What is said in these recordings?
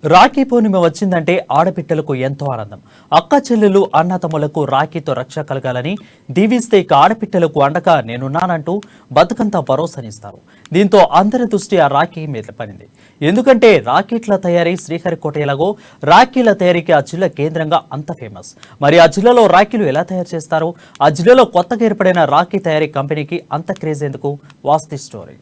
రాఖీ పూర్ణిమ వచ్చిందంటే ఆడబిడ్డలకు ఎంతో ఆనందం. అక్క చెల్లెలు అన్నతమ్ములకు రాఖీతో రక్ష కలగాలని దీవిస్తే ఇక ఆడబిడ్డలకు అండగా నేనున్నానంటూ బతుకంతా భరోసానిస్తారు. దీంతో అందరి దృష్టి ఆ రాఖీ మీద పడింది. ఎందుకంటే రాకెట్ల తయారీ శ్రీహరికోట ఎలాగో రాఖీల తయారీకి ఆ జిల్లా కేంద్రంగా అంత ఫేమస్. మరి ఆ జిల్లాలో రాఖీలు ఎలా తయారు చేస్తారు? ఆ జిల్లాలో కొత్తగా ఏర్పడిన రాఖీ తయారీ కంపెనీకి అంత క్రేజ్ ఎందుకు? వాస్తు స్టోరీ.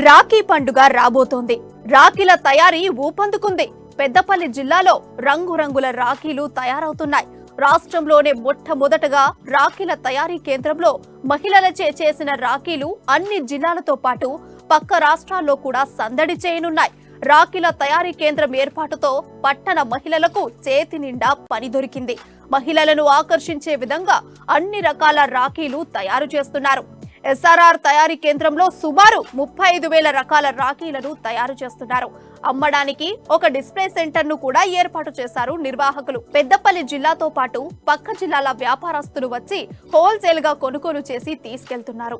రాఖీ పండుగ రాబోతోంది. రాఖీల తయారీ ఊపందుకుంది. పెద్దపల్లి జిల్లాలో రంగురంగుల రాఖీలు తయారవుతున్నాయి. రాష్ట్రంలోనే మొట్టమొదటగా రాఖీల తయారీ కేంద్రంలో మహిళలచే చేసిన రాఖీలు అన్ని జిల్లాలతో పాటు పక్క రాష్ట్రాల్లో కూడా సందడి చేయనున్నాయి. రాఖీల తయారీ కేంద్రం ఏర్పాటుతో పట్టణ మహిళలకు చేతి నిండా పని దొరికింది. మహిళలను ఆకర్షించే విధంగా అన్ని రకాల రాఖీలు తయారు చేస్తున్నారు. ఎస్ఆర్ఆర్ తయారీ కేంద్రంలో సుమారు 35,000 రకాల రాఖీలను తయారు చేస్తున్నారు. అమ్మడానికి ఒక డిస్ప్లే సెంటర్ ను కూడా ఏర్పాటు చేశారు నిర్వాహకులు. పెద్దపల్లి జిల్లాతో పాటు పక్క జిల్లాల వ్యాపారస్తులు వచ్చి హోల్సేల్ గా కొనుగోలు చేసి తీసుకెళ్తున్నారు.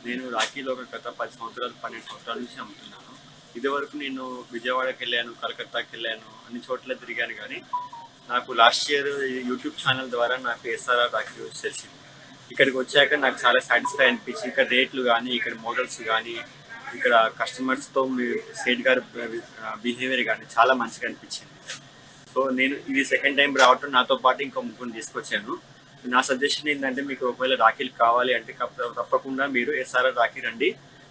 నేను రాఖీలో గత 10 సంవత్సరాలు 12 సంవత్సరాల నుంచి అమ్ముతున్నాను. ఇదివరకు నేను విజయవాడకి వెళ్ళాను, కలకత్తాకి వెళ్ళాను, అన్ని చోట్ల తిరిగాను. కానీ నాకు లాస్ట్ ఇయర్ యూట్యూబ్ ఛానల్ ద్వారా నాకు ఎస్ఆర్ఆర్ రాఖీ తెలిసింది. ఇక్కడికి వచ్చాక నాకు చాలా సాటిస్ఫై అనిపించింది. ఇక్కడ రేట్లు కానీ, ఇక్కడ మోడల్స్ కానీ, ఇక్కడ కస్టమర్స్తో మీ సేట్ గారు బిహేవియర్ కానీ చాలా మంచిగా అనిపించింది. సో నేను ఇది సెకండ్ టైం రావటం, నాతో పాటు ఇంకో ముగ్గురు తీసుకొచ్చాను. నా సజెషన్ ఏంటంటే, మీకు ఒకవేళ రాఖీలు కావాలి అంటే తప్పకుండా మీరు ఎస్ఆర్ఆర్ రాఖీ రండి,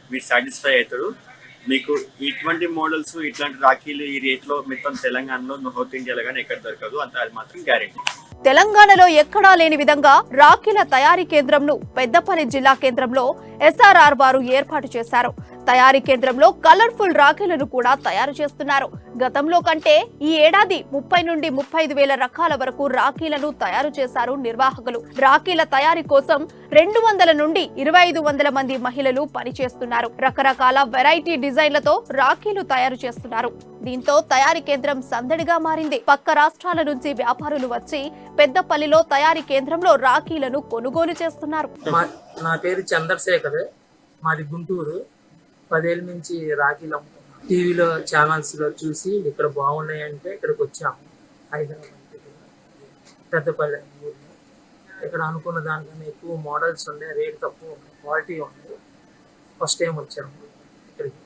మీరు సాటిస్ఫై అవుతారు. మీకు ఇటువంటి మోడల్స్, ఇట్లాంటి రాఖీలు ఈ రేట్లో మొత్తం తెలంగాణలో, నార్త్ ఇండియాలో కానీ ఎక్కడ దొరకదు, అంత అది మాత్రం గ్యారెంటీ. తెలంగాణలో ఎక్కడా లేని విధంగా రాఖీల తయారీ కేంద్రంను పెద్దపల్లి జిల్లా కేంద్రంలో ఎస్ఆర్ఆర్ వారు ఏర్పాటు చేశారు. తయారీ కేంద్రంలో కలర్ఫుల్ రాఖీలను కూడా తయారు చేస్తున్నారు. గతంలో కంటే ఈ ఏడాది 30 నుండి 35,000 రకాల వరకు రాఖీలను తయారు చేశారు నిర్వాహకులు. రాఖీల తయారీ కోసం 200 నుండి 2,500 మంది మహిళలు పనిచేస్తున్నారు. రకరకాల వెరైటీ డిజైన్లతో రాఖీలు తయారు చేస్తున్నారు. దీంతో తయారీ కేంద్రం సందడిగా మారింది. పక్క రాష్ట్రాల నుంచి వ్యాపారులు వచ్చి పెద్దపల్లిలో తయారీ కేంద్రంలో రాఖీలను కొనుగోలు చేస్తున్నారు. నా పేరు చంద్రశేఖర్, మాది గుంటూరు. 10 ఏళ్ళ నుంచి రాఖీలు అమ్ముతున్నాం. టీవీలో ఛానల్స్లో చూసి ఇక్కడ బాగున్నాయంటే ఇక్కడికి వచ్చాము. హైదరాబాద్ పెద్దపల్లి ఊరిలో ఇక్కడ అనుకున్న దానికన్నా ఎక్కువ మోడల్స్ ఉండే, రేట్ తక్కువ ఉన్నాయి, క్వాలిటీ ఉంది. ఫస్ట్ టైం వచ్చాము ఇక్కడికి,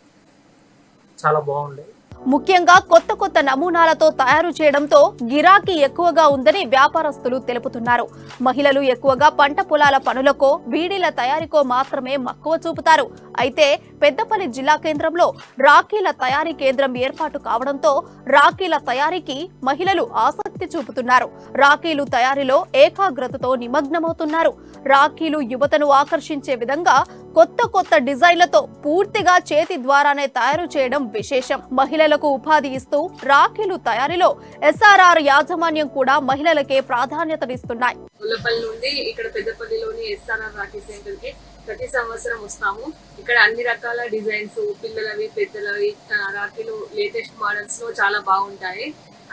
చాలా బాగుండే. ముఖ్యంగా కొత్త కొత్త నమూనాలతో తయారు చేయడంతో గిరాకీ ఎక్కువగా ఉందని వ్యాపారస్తులు తెలుపుతున్నారు. మహిళలు ఎక్కువగా పంట పొలాల పనులకో, బీడీల తయారీకో మాత్రమే మక్కువ చూపుతారు. అయితే పెద్దపల్లి జిల్లా కేంద్రంలో రాఖీల తయారీ కేంద్రం ఏర్పాటు కావడంతో రాఖీల తయారీకి మహిళలు ఆసక్తి చూపుతున్నారు. రాఖీలు తయారీలో ఏకాగ్రతతో నిమగ్నమవుతున్నారు. రాఖీలు యువతను ఆకర్షించే విధంగా కొత్త కొత్త డిజైన్లతో పూర్తిగా చేతి ద్వారానే తయారు చేయడం విశేషం. మహిళలకు ఉపాధి ఇస్తూ రాఖీలు తయారీలో ఎస్ఆర్ఆర్ యాజమాన్యం కూడా మహిళలకే ప్రాధాన్యతనిస్తున్నాయి. గొల్లపల్లి నుండి ఇక్కడ పెద్దపల్లిలోని ఎస్ఆర్ఆర్ రాఖీ సెంటర్ కి ప్రతి సంవత్సరం వస్తాము. ఇక్కడ అన్ని రకాల డిజైన్స్, పిల్లలవి, పెద్దలవి రాఖీలు లేటెస్ట్ మోడల్స్ లో చాలా బాగుంటాయి.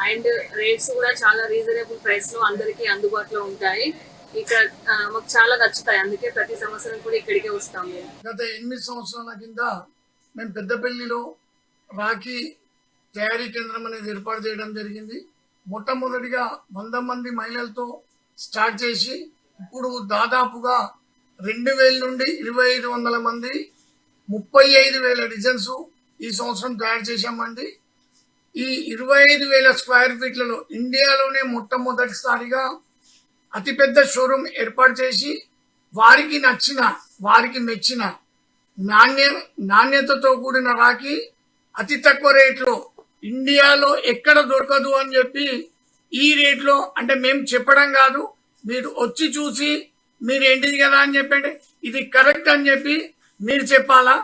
అండ్ రేట్స్ కూడా చాలా రీజనబుల్ ప్రైస్ లో అందరికీ అందుబాటులో ఉంటాయి. ఇక్కడ మాకు చాలా నచ్చుతాయి, అందుకే ప్రతి సంవత్సరం కూడా ఇక్కడికే వస్తాం. గత 8 సంవత్సరాల కింద మేము పెద్దపల్లిలో రాఖీ తయారీ కేంద్రం అనేది ఏర్పాటు చేయడం జరిగింది. మొట్టమొదటిగా 100 మంది మహిళలతో స్టార్ట్ చేసి ఇప్పుడు దాదాపుగా 2,000 నుండి 2,500 మంది 35,000 డిజైన్స్ ఈ సంవత్సరం తయారు చేశామండి. ఈ 25,000 స్క్వేర్ ఫీట్లలో ఇండియాలోనే మొట్టమొదటిసారిగా అతిపెద్ద షోరూమ్ ఏర్పాటు చేసి వారికి నచ్చిన, వారికి మెచ్చిన నాణ్యతతో కూడిన రాఖీ అతి తక్కువ రేట్లో ఇండియాలో ఎక్కడ దొరకదు అని చెప్పి ఈ రేట్లో, అంటే మేము చెప్పడం కాదు, మీరు వచ్చి చూసి మీరు ఏంటిది కదా అని చెప్పండి, ఇది కరెక్ట్ అని చెప్పి మీరు చెప్పాలా.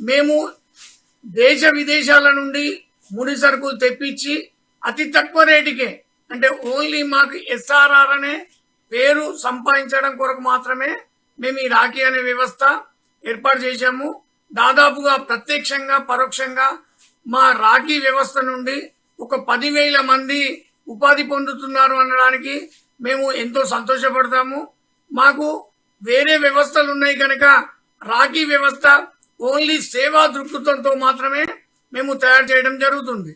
మేము దేశ విదేశాల నుండి ముడి సరుకులు తెప్పించి అతి తక్కువ రేటుకే అంటే ఓన్లీ మాకు ఎస్ఆర్ఆర్ అనే పేరు సంపాదించడం కొరకు మాత్రమే మేము ఈ రాఖీ అనే వ్యవస్థ ఏర్పాటు చేశాము. దాదాపుగా ప్రత్యక్షంగా పరోక్షంగా మా రాఖీ వ్యవస్థ నుండి ఒక 10,000 మంది ఉపాధి పొందుతున్నారు అనడానికి మేము ఎంతో సంతోషపడతాము. మాకు వేరే వ్యవస్థలు ఉన్నాయి కనుక రాఖీ వ్యవస్థ ఓన్లీ సేవా దృక్పథంతో మాత్రమే మేము తయారు చేయడం జరుగుతుంది.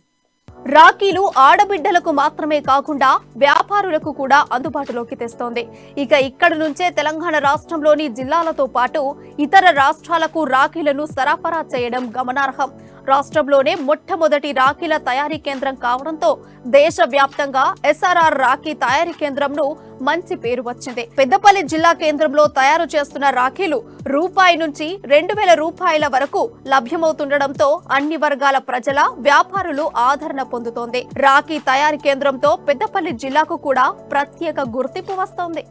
రాఖీలు ఆడబిడ్డలకు మాత్రమే కాకుండా వ్యాపారులకు కూడా అందుబాటులోకి తెస్తోంది. ఇక ఇక్కడి నుంచే తెలంగాణ రాష్ట్రంలోని జిల్లాలతో పాటు ఇతర రాష్ట్రాలకు రాఖీలను సరఫరా చేయడం గమనార్హం. రాష్ట్రంలోనే మొట్టమొదటి రాఖీల తయారీ కేంద్రం కావడంతో దేశవ్యాప్తంగా ఎస్ఆర్ఆర్ రాఖీ తయారీ కేంద్రంను మంచి పేరు వచ్చింది. పెద్దపల్లి జిల్లా కేంద్రంలో తయారు చేస్తున్న రాఖీలు రూపాయి నుంచి 2,000 రూపాయల వరకు లభ్యమవుతుండటంతో అన్ని వర్గాల ప్రజల వ్యాపారులు ఆదరణ పొందుతోంది. రాఖీ తయారీ కేంద్రంతో పెద్దపల్లి జిల్లాకు కూడా ప్రత్యేక గుర్తింపు వస్తోంది.